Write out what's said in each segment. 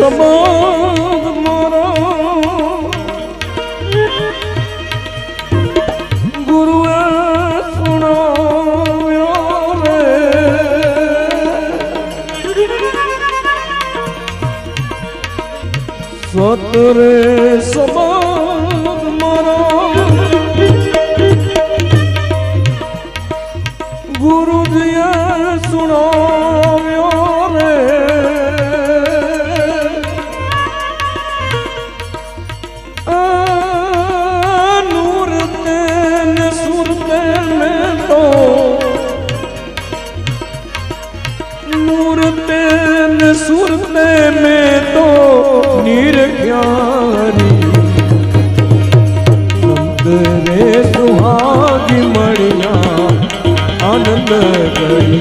સંબંધ મારો ગુરુએ સુણાવ્યો રે સતરે સંબંધ મારો ગુરુજીએ સુણાવ્યો રે નૂર તેને સુરતે મેં તો નૂર તેને સુરતે મેં તો નિરખ્યારી સંત રે સુહાગી મળ્યા આનંદ ગઈ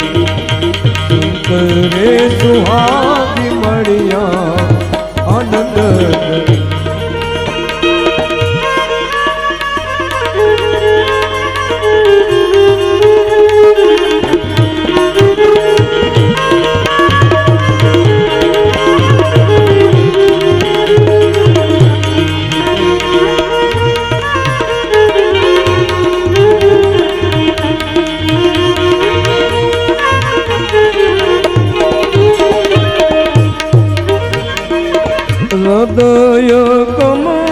સંત રે સુહાગી મળ્યા આનંદ ગઈ હૃદય કમળમાં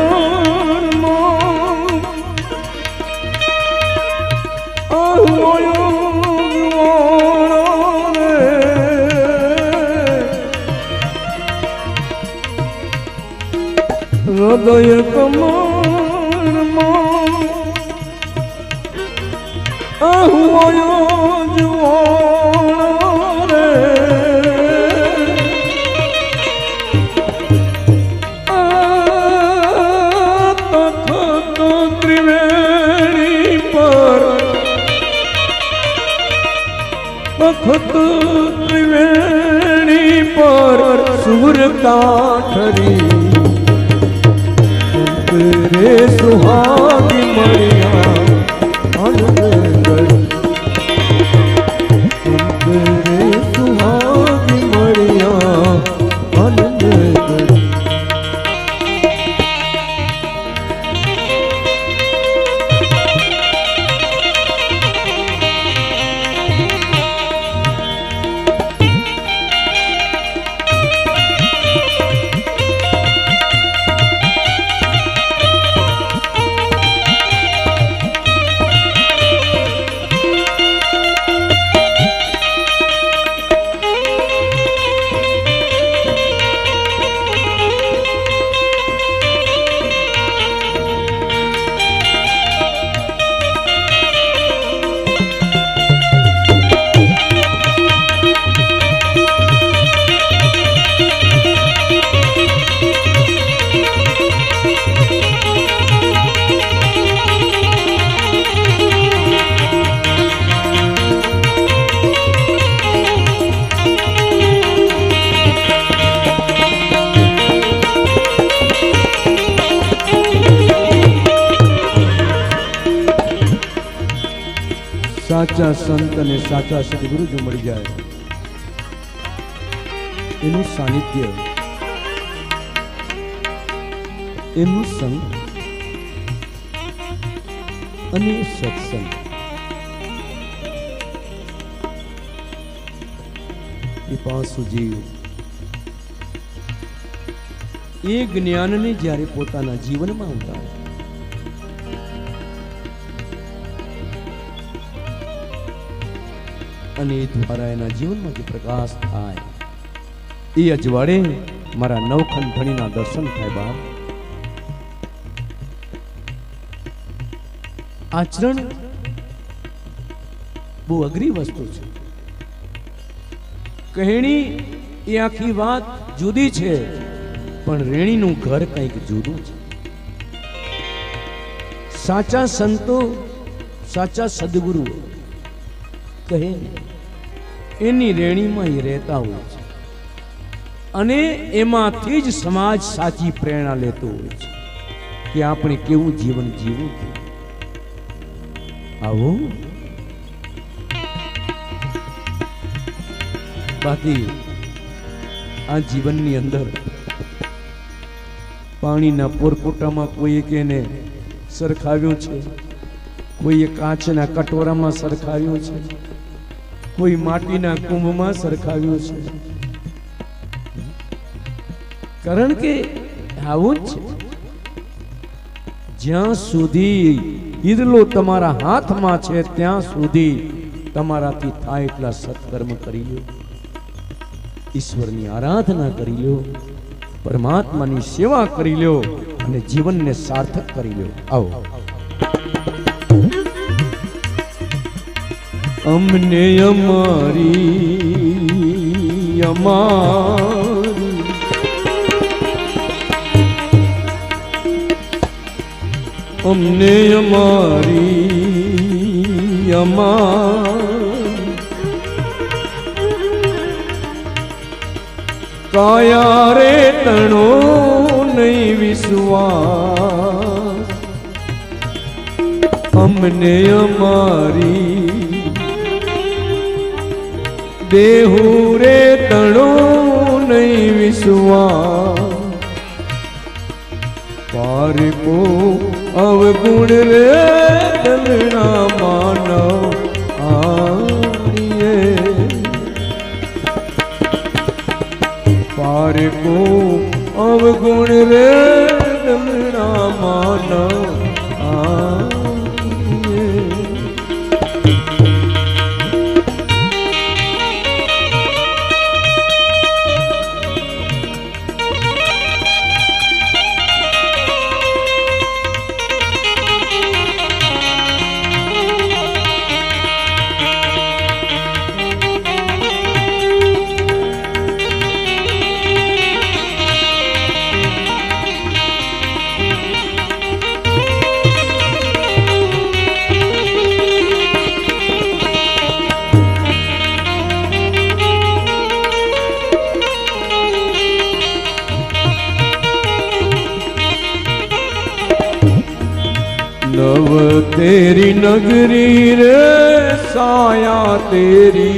આવ્યો રે હૃદય કમળમાં આવ્યો જુવાણ રે વખત ત્રિવેણી પર સુર કાઠરી રે સુહાગી મળ્યા આનંદ ગઈ રે સુહાગી મળ્યા આનંદ ગઈ સાચા સંત અને સાચા સદગુરુ જો મળી જાય એનું સાનિધ્ય એનું સંગ અને સત્સંગ એ પાસુ જીવ એ જ્ઞાનને જ્યારે પોતાના જીવનમાં ઉતારે અને એ દ્વારા એના જીવનમાં જે પ્રકાશ થાય એ અજવાળે મારા નવખંડ ધણીના દર્શન થાય બાપ આચરણ બહુ અઘરી વસ્તુ છે કહેણી એ આખી વાત જુદી છે પણ રેણીનું ઘર કંઈક જુદું છે સાચા સંતો સાચા સદગુરુઓ કહે એની રેણીમાં એ રહેતા હોય છે અને એમાંથી જ સમાજ સાચી પ્રેરણા લેતો હોય છે કે આપણે કેવું જીવન જીવવું આવો બાકી આ જીવનની અંદર પાણીના પોરપોટામાં કોઈએ કેને સરખાવ્યું છે, કોઈએ કાચના કટોરામાં સરખાવ્યું છે, કોઈ માટીના કુંભમાં સરખાવ્યું છે. કારણ કે આવું જ છે. જ્યાં સુધી ઈદલો તમારા હાથમાં છે ત્યાં સુધી તમારાથી થાય એટલા સત્કર્મ કરી લો, ઈશ્વરની આરાધના કરી લો, પરમાત્માની સેવા કરી લો અને જીવનને સાર્થક કરી લો. આવો. અમને અમારી અમને અમારી કાયા રે તણો નહીં વિશ્વાસ, અમને અમારી દેહુ રે તણો નહીં વિશ્વાસ, પારકો અવગુણ રે દલના માનવ આણીએ, પારકો અવગુણ રે દલના માનવ આણીએ. नव तेरी नगरी रे साया तेरी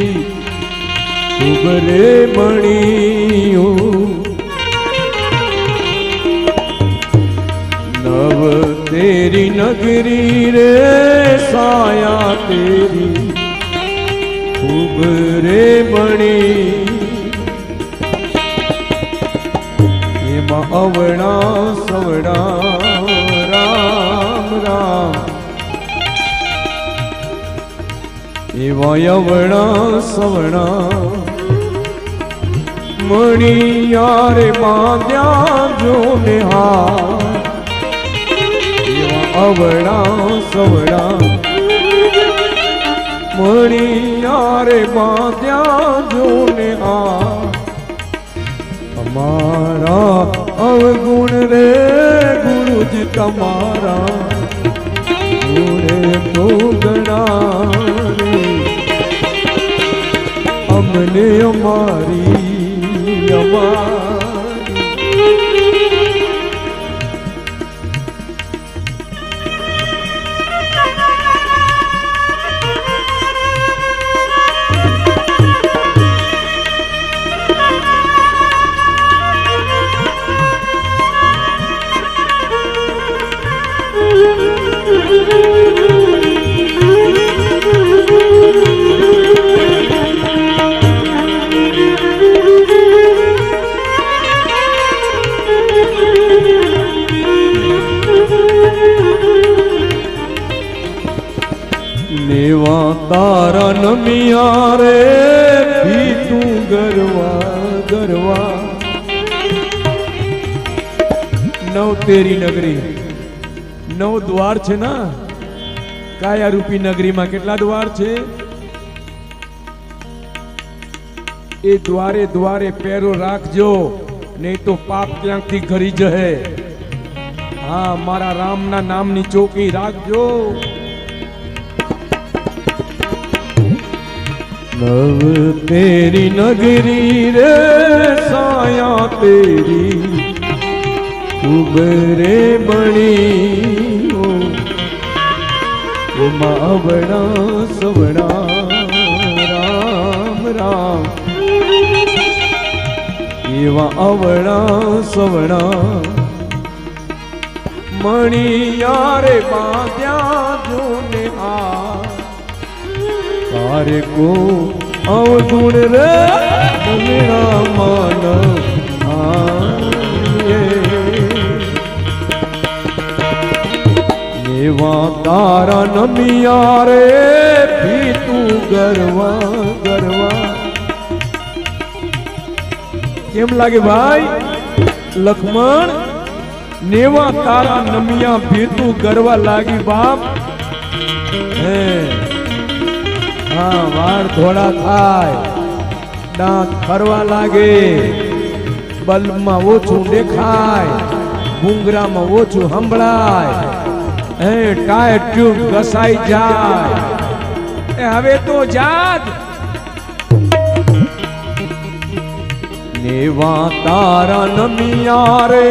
उबरे मणियो, नव तेरी नगरी रे साया तेरी उबरे मणि, एमा अवड़ा सवड़ा એવા યવણા સવણા મણિયારે બાંધ્યા જો નિહાર, એવા અવળા સવડા મણિયારે બાંધ્યા જો નિહાર. અમારા અવગુણ રે ગુરુજી તમારા ગુણે તો ગણા, અમને અમારી नेवा तारा नमिया रे भी तू गरवा गरवा. नव तेरी नगरी, नव द्वार છે ના, કાયા રૂપી નગરીમાં કેટલા દ્વાર છે? એ દ્વારે દ્વારે પેરો રાખજો, નહીં તો પાપ ત્યાંથી ઘરી જહે. હા, મારા રામના નામની ચોકી રાખજો. नव तेरी नगरी रे साया तेरी उबरे बणी, मावड़ा सवड़ा राम राम, एवा अवड़ा सवड़ा मणिया रे बांध्या जोने आ तारे को अवगुण रे मेरा मन एवा तारा नमिया रे भी तू गरवा गरवा केम लागे भाई लक्ष्मण नेवा तारा नमिया भी तू गरवा लागी बाप हाँ वार थोड़ा थाय दांत फरवा लागे बल्ब में ओछू देखाय बुंगरा में ओछू संभळाय टायर ट्यूब घसाई जाए हवे तो जाग नेवा तारा नमिया रे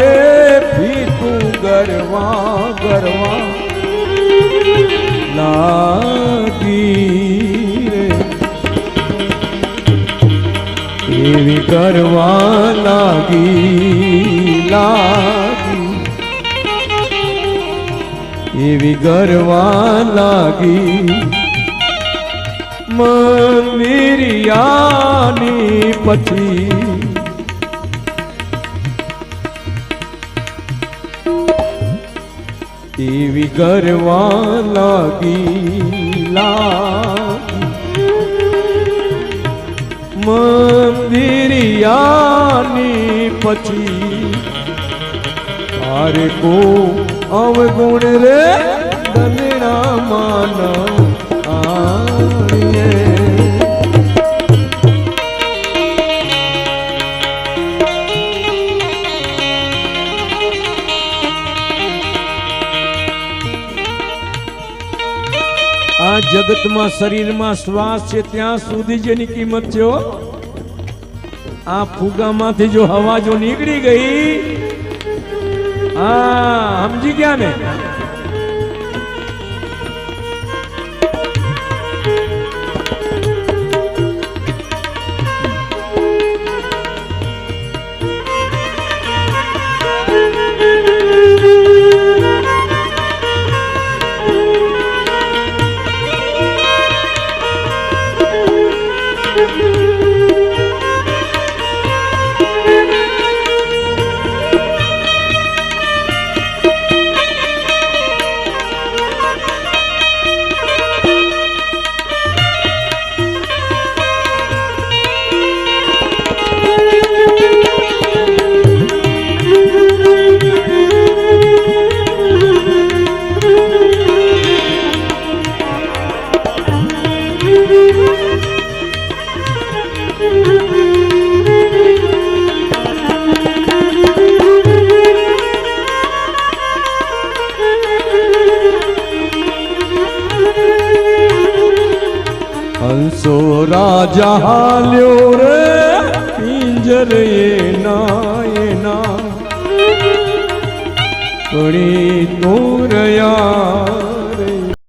भी तू गरवा गरवा लागी रे एवी गरवा लागी लागी एवी गरवा लागी मंदिरियानी पछी एवी गरवा लागी लागी मंदिरियानी पछी तारे को अवगुण रे दलना मान आए आ जगत में शरीर में श्वास है त्या सुधी जेनी कीमत छो आ फूगा मांथी जो हवा जो निकली गई हाँ समझी क्या ने हंसो राजा हाल्यो रे पिंजरे ना कणी तोरया